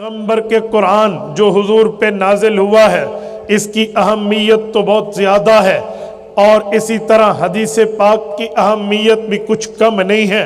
پیغمبر کے قرآن جو حضور پہ نازل ہوا ہے اس کی اہمیت تو بہت زیادہ ہے، اور اسی طرح حدیث پاک کی اہمیت بھی کچھ کم نہیں ہے۔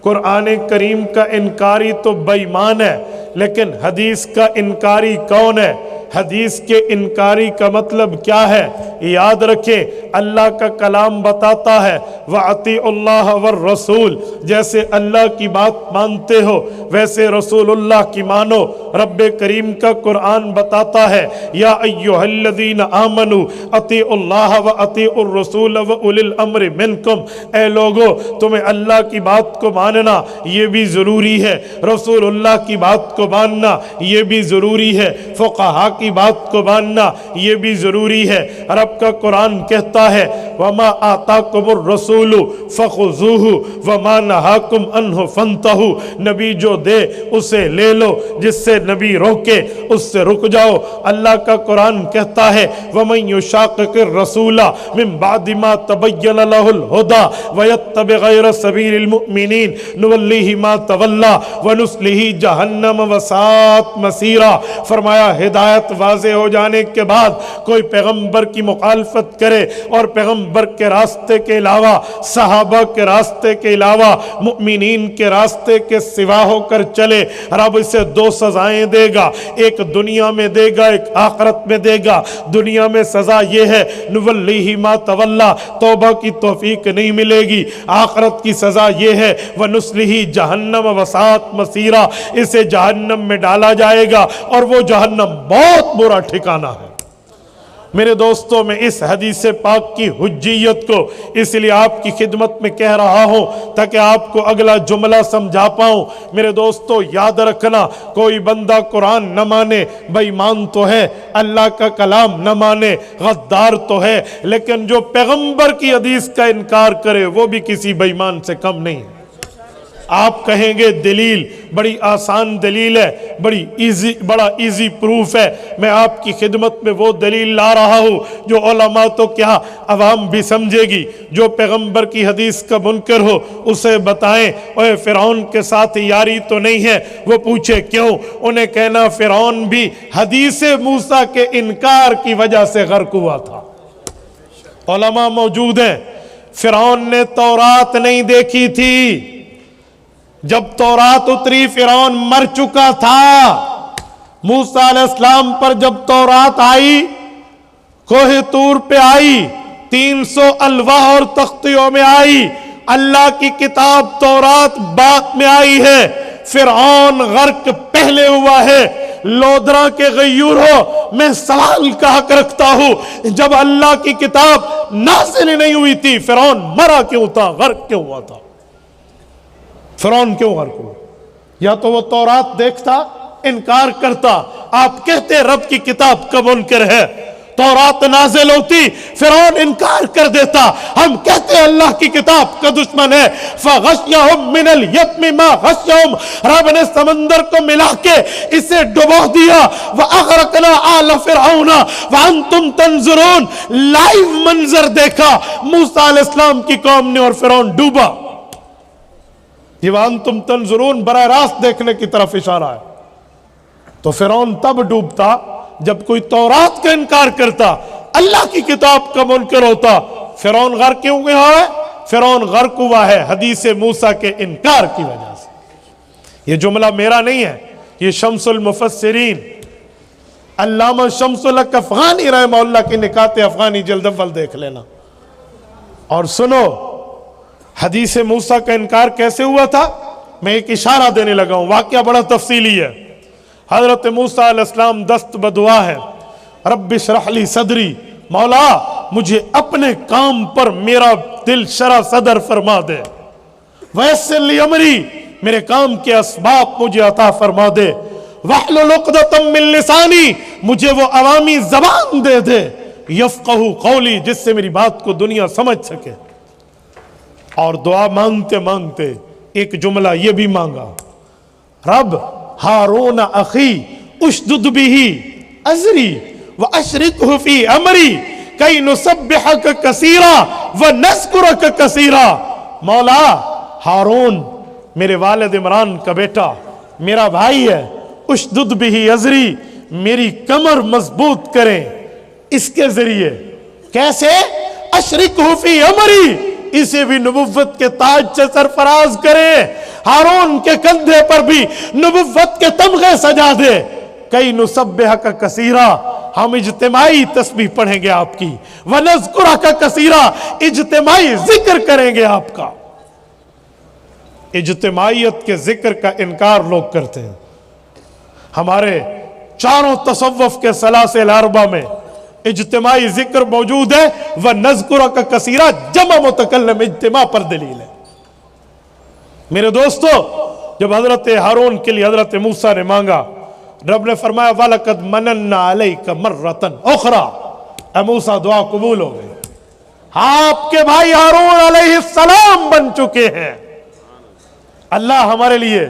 قرآن کریم کا انکاری تو بے ایمان ہے، لیکن حدیث کا انکاری کون ہے؟ حدیث کے انکاری کا مطلب کیا ہے؟ یاد رکھیں، اللہ کا کلام بتاتا ہے وَأَطِيعُوا اللَّهَ وَالرَّسُولَ، جیسے اللہ کی بات مانتے ہو ویسے رسول اللہ کی مانو۔ رب کریم کا قرآن بتاتا ہے یا ایھا الذین آمنوا اطیعوا اللہ وَأَطِيعُوا الرَّسُولَ وَأُولِي الْأَمْرِ مِنکُم، اے لوگو تمہیں اللہ کی بات کو ماننا یہ بھی ضروری ہے، رسول اللہ کی بات کو ماننا یہ بھی ضروری ہے، فقہا کی بات کو ماننا یہ بھی ضروری ہے۔ رب کا قرآن کہتا ہے وَمَا آتَاكُمُ الرَّسُولُ فَخُذُوهُ وَمَا نَهَاكُمْ عَنْهُ فَانْتَهُوا، نبی جو دے اسے لے لو، جس سے نبی روکے اس سے رک جاؤ۔ اللہ کا قرآن کہتا ہے وَمَن يُشَاقِقِ الرَّسُولَ مِن بَعْدِ مَا تَبَيَّنَ لَهُ الْهُدَى وَيَتَّبِعْ غَيْرَ سَبِيلِ الْمُؤْمِنِينَ نُوَلِّهِ مَا تَوَلَّى وَنُصْلِهِ جَهَنَّمَ وَسَاءَتْ مَصِيرًا۔ فرمایا ہدایت واضح ہو جانے کے بعد کوئی پیغمبر کی مخالفت کرے اور پیغمبر کے راستے کے علاوہ، صحابہ کے راستے کے علاوہ، مؤمنین کے راستے کے سوا ہو کر چلے، رب اسے دو سزائیں دے گا، ایک دنیا میں دے گا ایک آخرت میں دے گا۔ دنیا میں سزا یہ ہے نُوَلِّهِ مَا تَوَلَّى، توبہ کی توفیق نہیں ملے گی۔ آخرت کی سزا یہ ہے وَنُصْلِهِ جَهَنَّمَ وَسَاءَتْ مَصِيرًا، اسے جہنم میں ڈالا جائے گا اور وہ جہنم بہت برا ٹھکانہ ہے۔ میرے دوستوں، میں اس حدیث پاک کی حجیت کو اس لیے آپ کی خدمت میں کہہ رہا ہوں تاکہ آپ کو اگلا جملہ سمجھا پاؤں۔ میرے دوستوں یاد رکھنا، کوئی بندہ قرآن نہ مانے بے ایمان تو ہے، اللہ کا کلام نہ مانے غدار تو ہے، لیکن جو پیغمبر کی حدیث کا انکار کرے وہ بھی کسی بے ایمان سے کم نہیں ہے۔ آپ کہیں گے دلیل بڑی آسان دلیل ہے، بڑا ایزی پروف ہے۔ میں آپ کی خدمت میں وہ دلیل لا رہا ہوں جو علماء تو کیا عوام بھی سمجھے گی۔ جو پیغمبر کی حدیث کا منکر ہو اسے بتائیں اوے فرعون کے ساتھ یاری تو نہیں ہے، وہ پوچھے کیوں، انہیں کہنا فرعون بھی حدیث موسیٰ کے انکار کی وجہ سے غرق ہوا تھا۔ علماء موجود ہیں، فرعون نے تورات نہیں دیکھی تھی، جب تورات اتری فرعون مر چکا تھا۔ موسیٰ علیہ السلام پر جب تورات آئی، کوہ طور پہ آئی، 300 الواح اور تختیوں میں آئی، اللہ کی کتاب تورات بعد میں آئی ہے۔ فرعون غرق پہلے ہوا ہے۔ لودرا کے غیوروں، میں سوال کا حق رکھتا ہوں، جب اللہ کی کتاب نازل نہیں ہوئی تھی فرعون مرا کیوں تھا، غرق کیوں ہوا تھا؟ فرعون کیوں غرق ہوا؟ یا تو وہ تورات دیکھتا، انکار کرتا۔ آپ کہتے رب کی کتاب کا منکر ہے، تورات نازل ہوتی فرعون انکار کر دیتا۔ ہم کہتے اللہ کی کتاب کا دشمن ہے۔ فَغَشْيَهُمْ مِنَ الْيَمِّ مَا غَشَّهُمْ، رب نے سمندر کو ملا کے اسے ڈبو دیا۔ وَأَغْرَقْنَا آلَ فِرْعَوْنَ وَأَنْتُمْ تَنْظُرُونَ، لائیو منظر دیکھا موسیٰ علیہ السلام کی قوم نے اور فرعون ڈوبا۔ یہ وَأَنْتُمْ تَنْظُرُونَ براہ راست دیکھنے کی طرف اشارہ ہے۔ تو فرعون تب ڈوبتا جب کوئی تورات کا انکار کرتا، اللہ کی کتاب کا منکر ہوتا۔ فرعون غرق کیوں ہوا ہے؟ فرعون غرق ہوا ہے حدیث موسیٰ کے انکار کی وجہ سے۔ یہ جملہ میرا نہیں ہے، یہ شمس المفسرین علامہ شمس الحق افغانی رحمہ اللہ کی نکات افغانی جلد اول دیکھ لینا۔ اور سنو حدیث موسیٰ کا انکار کیسے ہوا تھا، میں ایک اشارہ دینے لگا ہوں، واقعہ بڑا تفصیلی ہے۔ حضرت موسیٰ علیہ السلام دست بدعا ہے، رب اشرح لی صدری، مولا مجھے اپنے کام پر میرا دل شرح صدر فرما دے، ویسر لی امری، میرے کام کے اسباب مجھے عطا فرما دے، واحلل عقدۃ من لسانی، مجھے وہ عوامی زبان دے دے، یفقہوا قولی، جس سے میری بات کو دنیا سمجھ سکے۔ اور دعا مانگتے مانگتے ایک جملہ یہ بھی مانگا، رب ہارون اخی اشدد بہ ازری واشرکہ فی امری کی نسبحک کثیرا ونذکرک کثیرا۔ مولا ہارون میرے والد عمران کا بیٹا، میرا بھائی ہے، उशदुद बिही अजरी, मेरी कमर मजबूत करें इसके जरिए। कैसे? अशरिकहु फी अमरी, इसे भी नबुव्वत के ताज से सरफराज करें। हारून के कंधे पर भी नबुव्वत के तमगे सजा दे। कई नुसब्बिह का कसीरा, हम इज्तिमाई तस्बीह पढ़ेंगे आपकी। व नज़कुरा का कसीरा, इज्तिमाई जिक्र करेंगे आपका। इज्तिमाइयत के जिक्र का इनकार लोग करते हैं। हमारे चारों तसव्वुफ के सलासिल अरबा में इज्तिमाई जिक्र मौजूद है। व नज़कुरा का कसीरा जमा मुतकल्लिम इज्तिमा पर दलील है। मेरे दोस्तों, जब हजरत हारून के लिए हजरत मूसा ने मांगा, रब ने फरमाया वलकद मनन्ना अलैका मर्रतन उखरा, ऐ मूसा दुआ कबूल हो गई, आपके भाई हारून अलैहिस्सलाम बन चुके हैं। अल्लाह हमारे लिए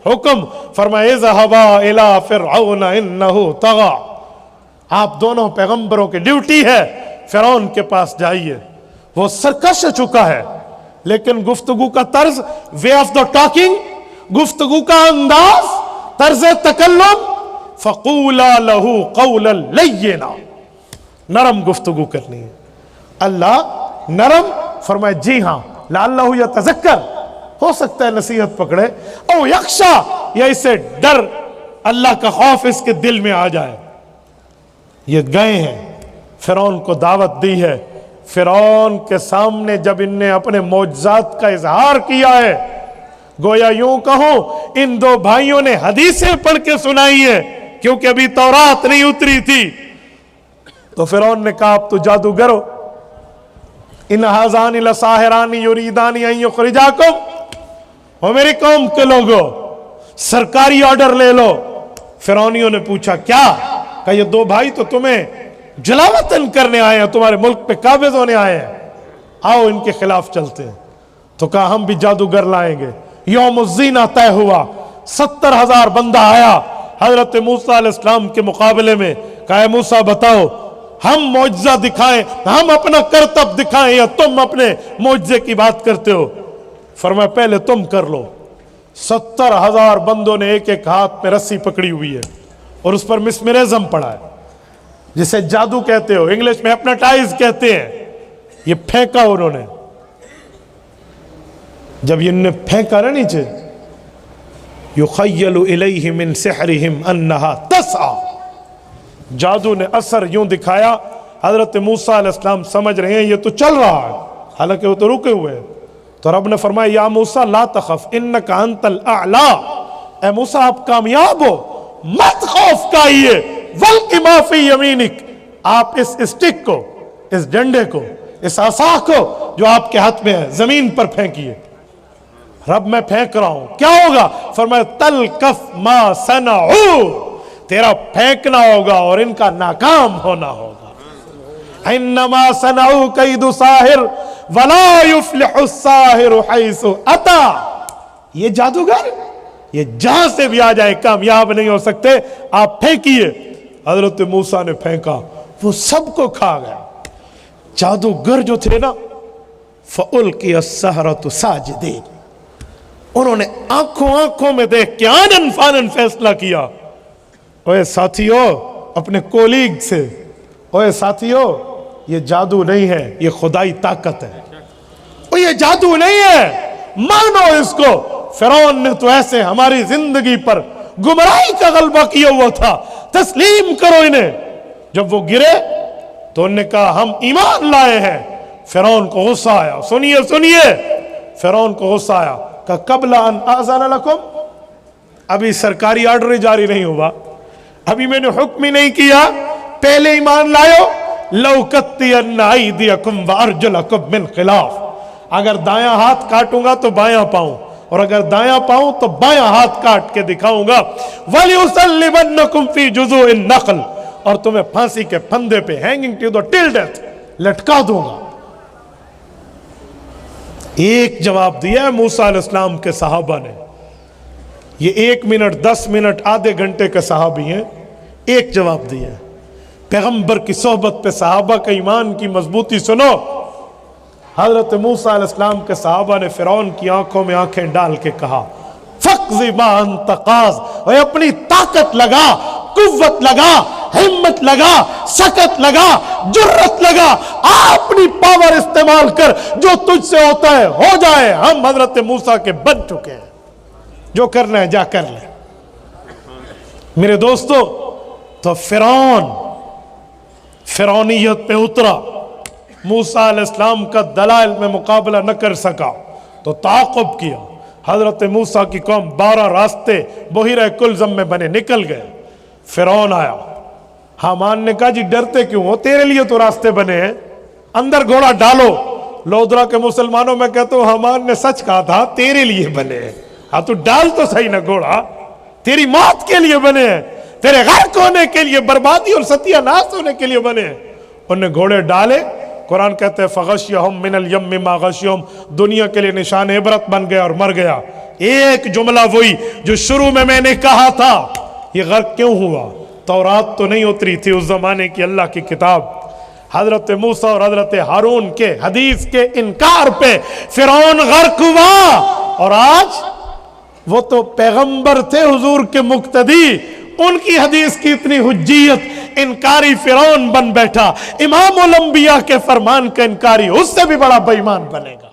हुक्म फरमाए इज़हबा इला फिरऔन इन्नहु तगा, आप दोनों पैगंबरों की ड्यूटी है फिरौन के पास जाइए, वो सरकश हो चुका है। लेकिन गुफ्तगू का तर्ज, वे ऑफ द टॉकिंग, गुफ्तगू का अंदाज, तर्ज तकल्लुम, फक़ूला लहू क़ौलन लय्यिना, नरम गुफ्तगू करनी है। अल्लाह नरम फरमाए, जी हां, लअल्लहु यतज़क्कर, हो सकता है नसीहत पकड़े, औ यख्शा, या इसे डर, अल्लाह का खौफ इसके दिल में आ जाए। ये गए हैं, फिरौन को दावत दी है। फिरौन के सामने जब इनने अपने मौजज़ात का इजहार किया है, गोया यूं कहो इन दो भाइयों ने हदीसें पढ़ के सुनाई है, क्योंकि अभी तौरात नहीं उतरी थी। तो फिरौन ने कहा, अब तो जादूगर हो, इन हाज़ानी लसाहिरानी युरीदानी अन युखरिजाकुम, ओ मेरी कौम के लोगों, सरकारी ऑर्डर ले लो। फिरौनियों ने पूछा क्या? कहा ये दो भाई तो तुम्हें जलावतन करने आए हैं, तुम्हारे मुल्क पे काबिज होने आए हैं, आओ इनके खिलाफ चलते हैं। तो कहा हम भी जादूगर लाएंगे। यौमुज़्ज़ीना तय हुआ, 70,000 बंदा आया हजरत मूसा अलैहिस्सलाम के मुकाबले में। कहा मूसा बताओ, हम मौजज़ा दिखाएं, हम अपना करतब दिखाएं, या तुम अपने मौजज़े की बात करते हो? फरमाया पहले तुम कर लो। 70,000 बंदों ने एक एक हाथ में रस्सी पकड़ी हुई है और उस पर मिस्मरिज्म पड़ा है, जिसे जादू कहते हो, इंग्लिश में हिप्नोटाइज कहते हैं। ये फेंका उन्होंने, जब इनने फेंका ना नीचे, युखय्यलु इलैहि मिन सिहरिहिम अन्नहा तसआ, जादू ने असर यूं दिखाया, हजरत मूसा अलैहिस्सलाम समझ रहे हैं ये तो चल रहा है, हालांकि वो तो रुके हुए हैं। तो रब ने फरमाया या मूसा ला तखफ इन्नका अंतल आला, ए मूसा आप कामयाब हो, मत खौफ खाइए, वल्कि मा फी यमीनिक, आप इस स्टिक को, इस डंडे को, इस आसा को जो आपके हाथ में है जमीन पर फेंकिए। रब मैं फेंक रहा हूं, क्या होगा? फरमाया तलकफ मा सनऊ, तेरा फेंकना होगा और इनका नाकाम होना होगा। इन्नमा सनऊ कैदु साहिर वला युफ्लिहु साहिरु हैसु अता, ये जादूगर ये जहां से भी आ जाए कामयाब नहीं हो सकते, आप फेंकिए। हजरत मूसा ने फेंका, वो सबको खा गया। जादूगर जो थे ना, फउल्की अस्सहरतु साजिदीन, उन्होंने आंखों आंखों में देख के आनन फानन फैसला किया, ओए साथियों, अपने कोलीग से, ओए साथियों, ये जादू नहीं है, ये खुदाई ताकत है, और ये जादू नहीं है, मानो इसको। फिरौन ने तो ऐसे हमारी जिंदगी पर गुमराही का गलबा किया हुआ था, तस्लीम करो इन्हें। जब वो गिरे तो उन्होंने कहा हम ईमान लाए हैं। फिरौन को गुस्सा आया, सुनिए सुनिए, फिरौन को गुस्सा आया, कहा कबला अन आज़ान लकुम, अभी सरकारी ऑर्डर जारी नहीं हुआ, अभी मैंने हुक्म ही नहीं किया, पहले ईमान लायो। लौकत्तियन्न अयदियकुम व अर्जुलकुम मिन खिलाफ, अगर दायां हाथ काटूंगा तो बायां पाऊं, और अगर दायां पाऊं तो बायां हाथ काट के दिखाऊंगा। वलियुसल्लिबन्नकुम फी जुज़ूइन नख्ल, और तुम्हें फांसी के फंदे पे, hanging to the till death, लटका दूंगा। एक जवाब दिया मूसा अलैहिस्सलाम के सहाबा ने, ये 1 मिनट 10 मिनट आधे घंटे के सहाबी हैं, एक जवाब दिया। पैगंबर की सोहबत पे सहाबा का ईमान की मजबूती सुनो। हजरत मूसा अलैहिस्सलाम के सहाबा ने फिरौन की आंखों में आंखें डाल के कहा फक्ज़ि मा अंत क़ाज़, और अपनी ताकत लगा, कुव्वत लगा, हिम्मत लगा, सकत लगा, जुर्रत लगा, अपनी पावर इस्तेमाल कर, जो तुझसे होता है हो जाए। हम हजरत मूसा के बन चुके हैं, जो करना है जा कर ले। मेरे दोस्तों, तो फिरौनियत पे उतरा, मूसा अलैहिस्सलाम का दलाइल में मुकाबला न कर सका तो ताक़ुब किया। हजरत मूसा की कौम 12 रास्ते बहिरा कुलज़म में बने निकल गए। फिरौन आया, हामान ने कहा जी डरते क्यों हो, तेरे लिए तो रास्ते बने हैं, अंदर घोड़ा डालो। लोधरा के मुसलमानों में कहते हो हामान ने सच कहा था, तेरे लिए बने हैं। हाँ तू डाल तो सही ना घोड़ा, तेरी मौत के लिए बने हैं, तेरे गर्क होने के लिए, बर्बादी और सत्यानाश होने के लिए बने हैं। उन्हें घोड़े डाले। कुरान कहते हैं फगशियहुम मिनल यम्मि मा गशियहुम, दुनिया के लिए निशान इबरत बन गया और मर गया। एक जुमला वही जो शुरू में मैंने कहा था, ये गर्क क्यों हुआ? तौरात तो नहीं उतरी थी उस जमाने की अल्लाह की किताब। हजरत मूसा और हजरत हारून के हदीस के इनकार पे फिरौन गर्क हुआ, और आज वो तो पैगंबर थे हुजूर के मुक्तदी, उनकी हदीस की इतनी हुज्जियत, इनकारी फिरौन बन बैठा। इमामुल अंबिया के फरमान का इनकारी उससे भी बड़ा बेईमान बनेगा।